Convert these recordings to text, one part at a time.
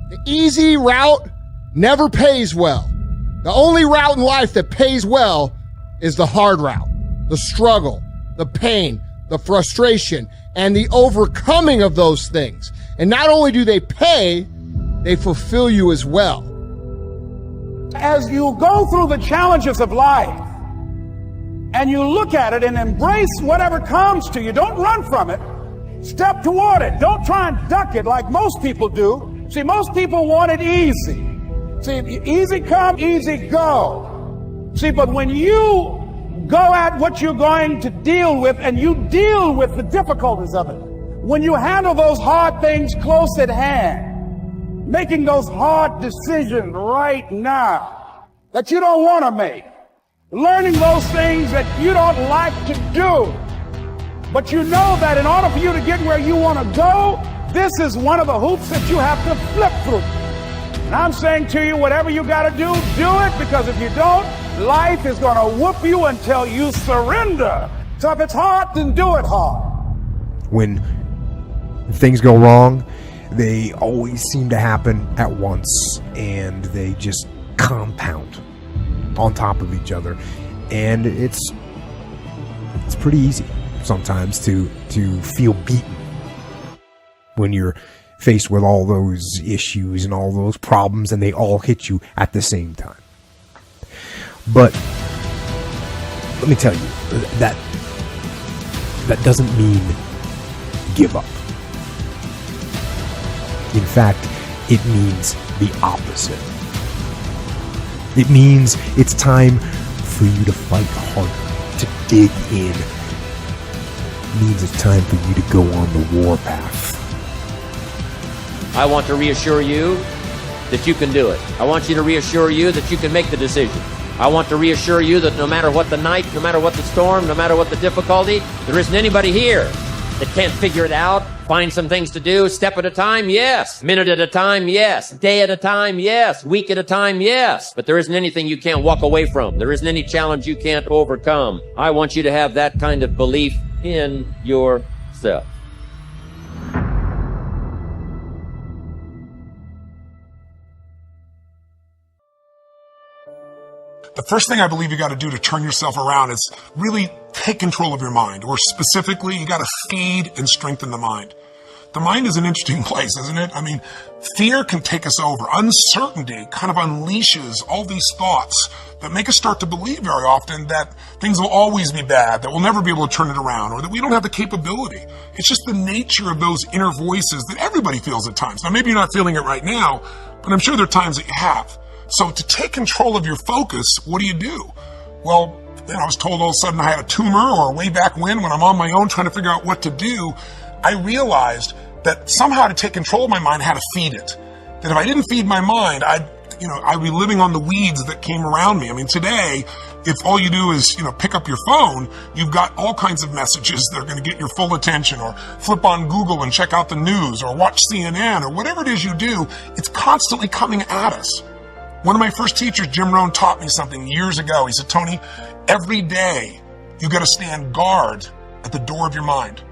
The easy route never pays well. The only route in life that pays well is the hard route, the struggle, the pain, the frustration, and the overcoming of those things. And not only do they pay, they fulfill you as well. As you go through the challenges of life and you look at it and embrace whatever comes to you, don't run from it. Step toward it. Don't try and duck it like most people do. See, most people want it easy. See, easy come, easy go. See, but when you go at what you're going to deal with and you deal with the difficulties of it, when you handle those hard things close at hand, making those hard decisions right now that you don't want to make, learning those things that you don't like to do, but you know that in order for you to get where you want to go, this is one of the hoops that you have to flip through. And I'm saying to you, whatever you got to do it, because if you don't, life is going to whoop you until you surrender. So if it's hard, then do it hard. When things go wrong, they always seem to happen at once, and they just compound on top of each other. And it's pretty easy sometimes to feel beaten when you're faced with all those issues and all those problems, and they all hit you at the same time. But let me tell you, that doesn't mean give up. In fact, it means the opposite. It means it's time for you to fight harder, to dig in. It means it's time for you to go on the warpath. I want to reassure you that you can do it. I want you to reassure you that you can make the decision. I want to reassure you that no matter what the night, no matter what the storm, no matter what the difficulty, there isn't anybody here that can't figure it out, find some things to do, step at a time, yes. Minute at a time, yes. Day at a time, yes. Week at a time, yes. But there isn't anything you can't walk away from. There isn't any challenge you can't overcome. I want you to have that kind of belief in yourself. The first thing I believe you got to do to turn yourself around is really take control of your mind, or specifically, you got to feed and strengthen the mind. The mind is an interesting place, isn't it? I mean, fear can take us over. Uncertainty kind of unleashes all these thoughts that make us start to believe very often that things will always be bad, that we'll never be able to turn it around, or that we don't have the capability. It's just the nature of those inner voices that everybody feels at times. Now, maybe you're not feeling it right now, but I'm sure there are times that you have. So to take control of your focus, what do? Well, then I was told all of a sudden I had a tumor, or way back when I'm on my own trying to figure out what to do, I realized that somehow to take control of my mind, I had to feed it. That if I didn't feed my mind, I'd be living on the weeds that came around me. I mean, today, if all you do is, pick up your phone, you've got all kinds of messages that are going to get your full attention, or flip on Google and check out the news, or watch CNN, or whatever it is you do, it's constantly coming at us. One of my first teachers, Jim Rohn, taught me something years ago. He said, Tony, every day you got to stand guard at the door of your mind.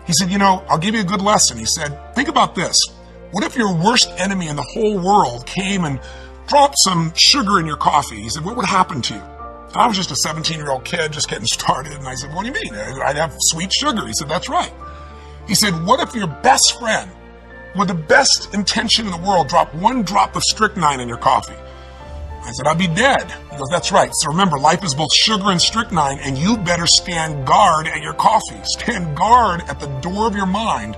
He said, I'll give you a good lesson. He said, think about this. What if your worst enemy in the whole world came and dropped some sugar in your coffee? He said, what would happen to you? And I was just a 17-year-old kid just getting started. And I said, what do you mean? I'd have sweet sugar. He said, that's right. He said, what if your best friend, with the best intention in the world, drop one drop of strychnine in your coffee? I said, I'd be dead. He goes, that's right. So remember, life is both sugar and strychnine, and you better stand guard at your coffee. Stand guard at the door of your mind,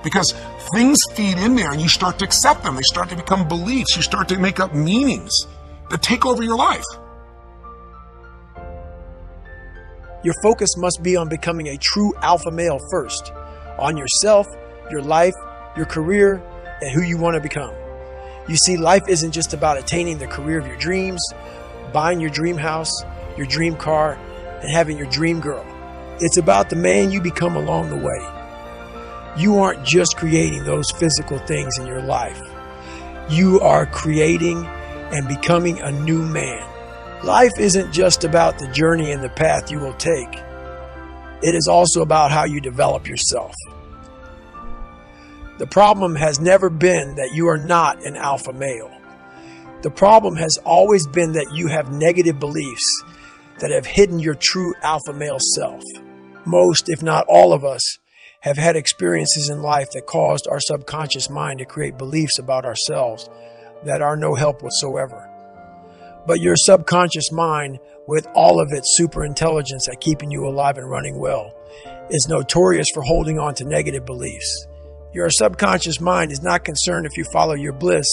because things feed in there and you start to accept them. They start to become beliefs. You start to make up meanings that take over your life. Your focus must be on becoming a true alpha male first, on yourself, your life, your career, and who you want to become. You see, life isn't just about attaining the career of your dreams, buying your dream house, your dream car, and having your dream girl. It's about the man you become along the way. You aren't just creating those physical things in your life. You are creating and becoming a new man. Life isn't just about the journey and the path you will take. It is also about how you develop yourself. The problem has never been that you are not an alpha male. The problem has always been that you have negative beliefs that have hidden your true alpha male self. Most, if not all of us, have had experiences in life that caused our subconscious mind to create beliefs about ourselves that are no help whatsoever. But your subconscious mind, with all of its super intelligence at keeping you alive and running well, is notorious for holding on to negative beliefs. Your subconscious mind is not concerned if you follow your bliss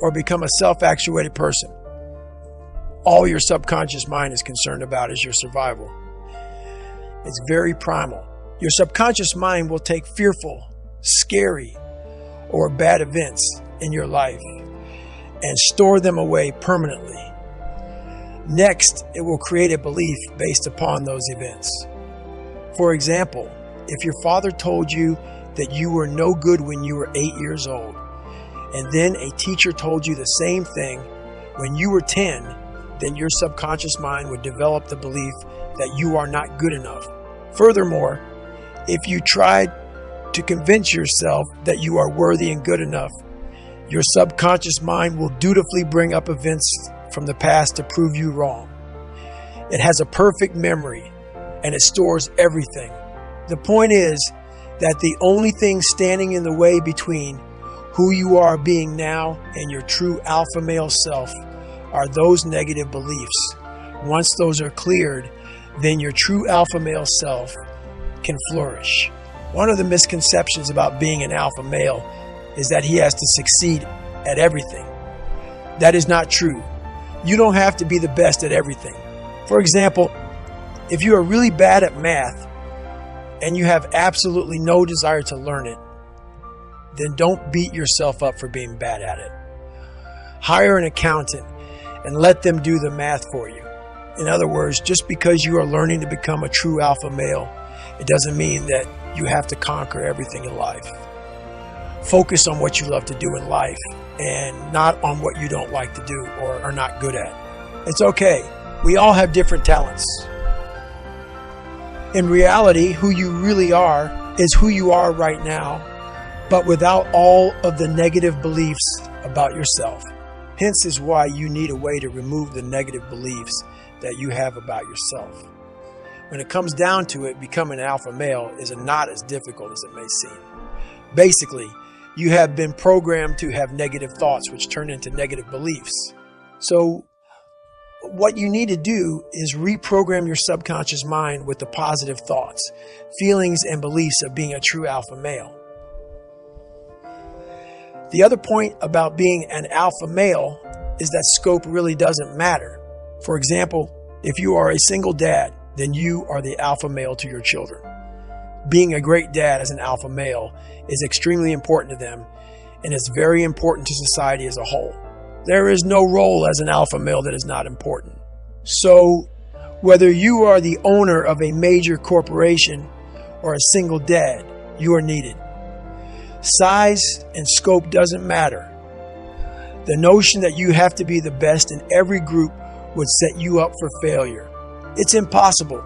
or become a self-actuated person. All your subconscious mind is concerned about is your survival. It's very primal. Your subconscious mind will take fearful, scary, or bad events in your life and store them away permanently. Next, it will create a belief based upon those events. For example, if your father told you that you were no good when you were 8 years old, and then a teacher told you the same thing when you were 10, then your subconscious mind would develop the belief that you are not good enough. Furthermore, if you tried to convince yourself that you are worthy and good enough, your subconscious mind will dutifully bring up events from the past to prove you wrong. It has a perfect memory and it stores everything. The point is that the only thing standing in the way between who you are being now and your true alpha male self are those negative beliefs. Once those are cleared, then your true alpha male self can flourish. One of the misconceptions about being an alpha male is that he has to succeed at everything. That is not true. You don't have to be the best at everything. For example, if you are really bad at math and you have absolutely no desire to learn it, then don't beat yourself up for being bad at it. Hire an accountant and let them do the math for you. In other words, just because you are learning to become a true alpha male, it doesn't mean that you have to conquer everything in life. Focus on what you love to do in life and not on what you don't like to do or are not good at. It's okay. We all have different talents. In reality, who you really are is who you are right now, but without all of the negative beliefs about yourself. Hence is why you need a way to remove the negative beliefs that you have about yourself. When it comes down to it, becoming an alpha male is not as difficult as it may seem. Basically, you have been programmed to have negative thoughts which turn into negative beliefs. So what you need to do is reprogram your subconscious mind with the positive thoughts, feelings, and beliefs of being a true alpha male. The other point about being an alpha male is that scope really doesn't matter. For example, if you are a single dad, then you are the alpha male to your children. Being a great dad as an alpha male is extremely important to them, and it's very important to society as a whole. There is no role as an alpha male that is not important. So, whether you are the owner of a major corporation or a single dad, you are needed. Size and scope doesn't matter. The notion that you have to be the best in every group would set you up for failure. It's impossible.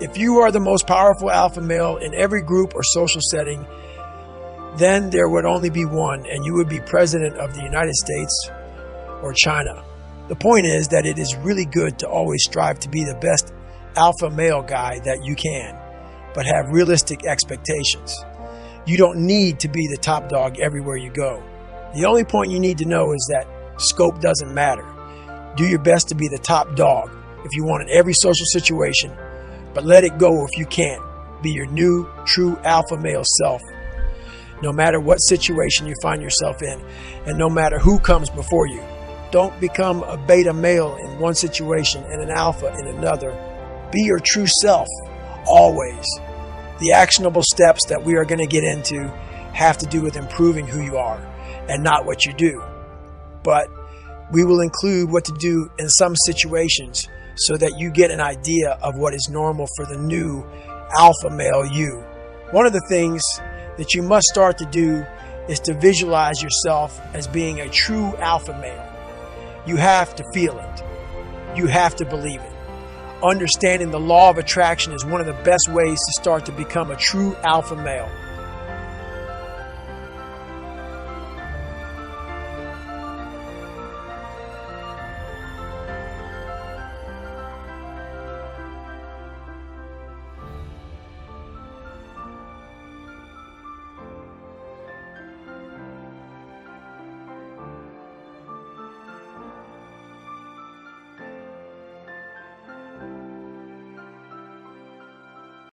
If you are the most powerful alpha male in every group or social setting, then there would only be one, and you would be president of the United States or China. The point is that it is really good to always strive to be the best alpha male guy that you can, but have realistic expectations. You don't need to be the top dog everywhere you go. The only point you need to know is that scope doesn't matter. Do your best to be the top dog if you want in every social situation, but let it go if you can't. Be your new, true alpha male self, no matter what situation you find yourself in, and no matter who comes before you. Don't become a beta male in one situation and an alpha in another. Be your true self, always. The actionable steps that we are going to get into have to do with improving who you are and not what you do. But we will include what to do in some situations so that you get an idea of what is normal for the new alpha male you. One of the things that you must start to do is to visualize yourself as being a true alpha male. You have to feel it. You have to believe it. understanding the law of attraction is one of the best ways to start to become a true alpha male.